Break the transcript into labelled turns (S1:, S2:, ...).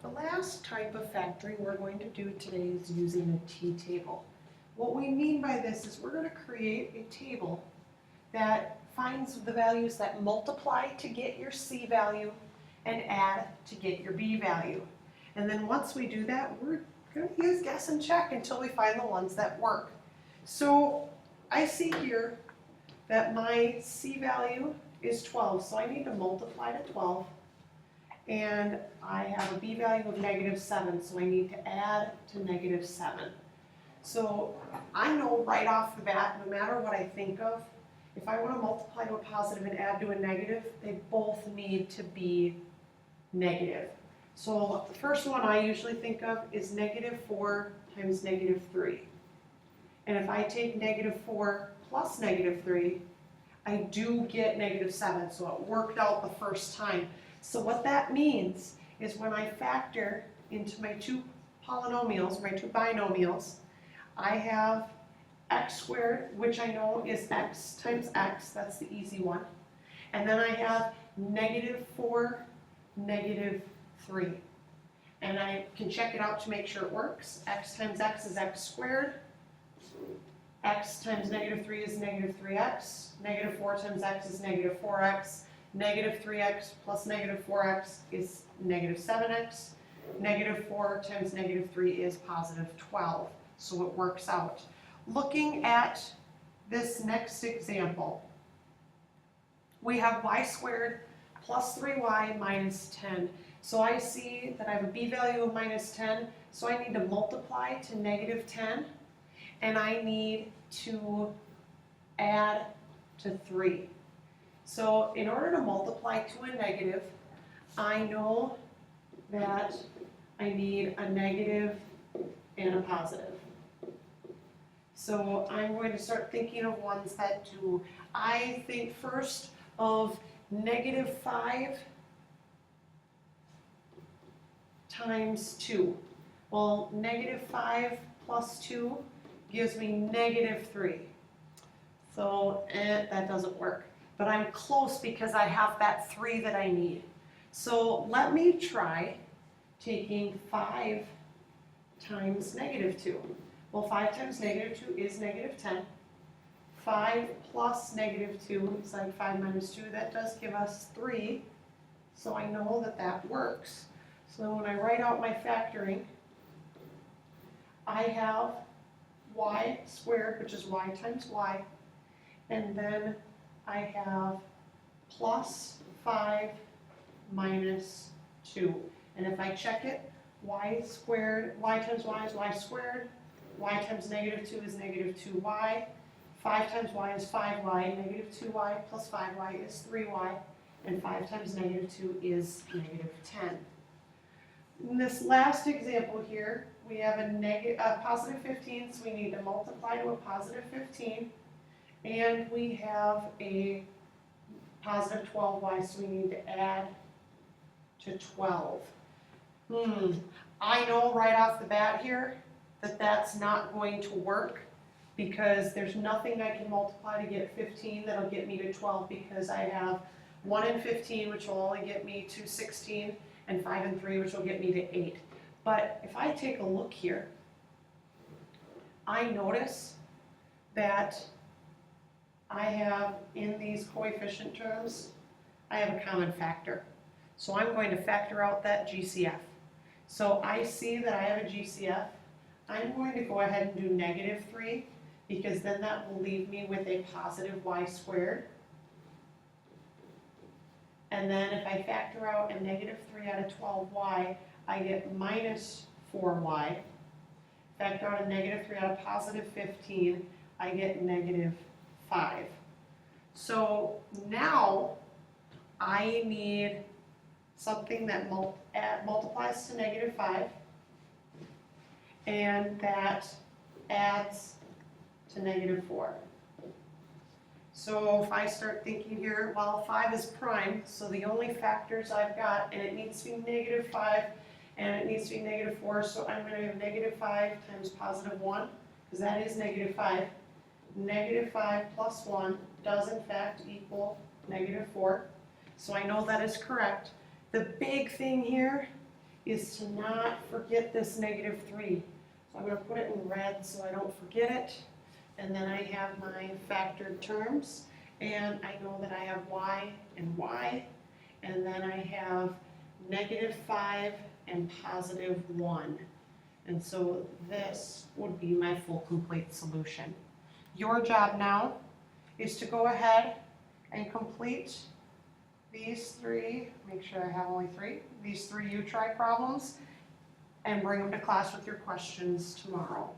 S1: The last type of factoring we're going to do today is using a t-table. What we mean by this is we're going to create a table that finds the values that multiply to get your C value and add to get your B value. And then once we do that, we're going to use guess and check until we find the ones that work. So I see here that my C value is 12, so I need to multiply to 12. And I have a B value of -7, so I need to add to -7. So I know right off the bat, no matter what I think of, if I want to multiply to a positive and add to a negative, they both need to be negative. So the first one I usually think of is -4 times -3. And if I take -4 plus -3, I do get -7, so it worked out the first time. So what that means is when I factor into my two polynomials, my two binomials, I have x squared, which I know is x times x, that's the easy one. And then I have -4, -3. And I can check it out to make sure it works. X times x is x squared. X times -3 is -3x. -4 times x is -4x. -3x plus -4x is -7x. -4 times -3 is +12. So it works out. Looking at this next example, we have y squared plus 3y minus 10. So I see that I have a b value of -10, so I need to multiply to -10, and I need to add to 3. So in order to multiply to a negative, I know that I need a negative and a positive. So I'm going to start thinking of ones that do. I think first of -5 times 2. Well, -5 plus 2 gives me -3. So that doesn't work. But I'm close because I have that 3 that I need. So let me try taking 5 times -2. Well, 5 times -2 is -10. 5 plus -2 is like 5 minus 2. That does give us 3. So I know that that works. So when I write out my factoring, I have y squared, which is y times y. And then I have plus 5 minus 2. And if I check it, y squared, y times y is y squared. Y times -2 is -2y. 5 times y is 5y. -2y plus 5y is 3y. And 5 times -2 is -10. In this last example here, we have a positive 15, so we need to multiply to a positive 15. And we have a positive 12y, so we need to add to 12. I know right off the bat here that that's not going to work because there's nothing I can multiply to get 15 that'll get me to 12 because I have 1 and 15, which will only get me to 16, and 5 and 3, which will get me to 8. But if I take a look here, I notice that I have in these coefficient terms, I have a common factor. So I'm going to factor out that GCF. So I see that I have a GCF. I'm going to go ahead and do -3 because then that will leave me with a positive y squared. And then if I factor out a -3 out of 12y, I get -4y. Factor out a -3 out of positive 15, I get -5. So now I need something that multiplies to -5 and that adds to -4. So if I start thinking here, well, 5 is prime, so the only factors I've got, and it needs to be -5 and it needs to be -4, so I'm going to have -5 times positive 1, because that is -5. -5 plus 1 does in fact equal -4, so I know that is correct. The big thing here is to not forget this -3. So I'm going to put it in red so I don't forget it. And then I have my factored terms, and I know that I have y and y, and then I have -5 and +1. And so this would be my full complete solution. Your job now is to go ahead and complete these 3, make sure I have only 3, these 3 U-Try problems, and bring them to class with your questions tomorrow.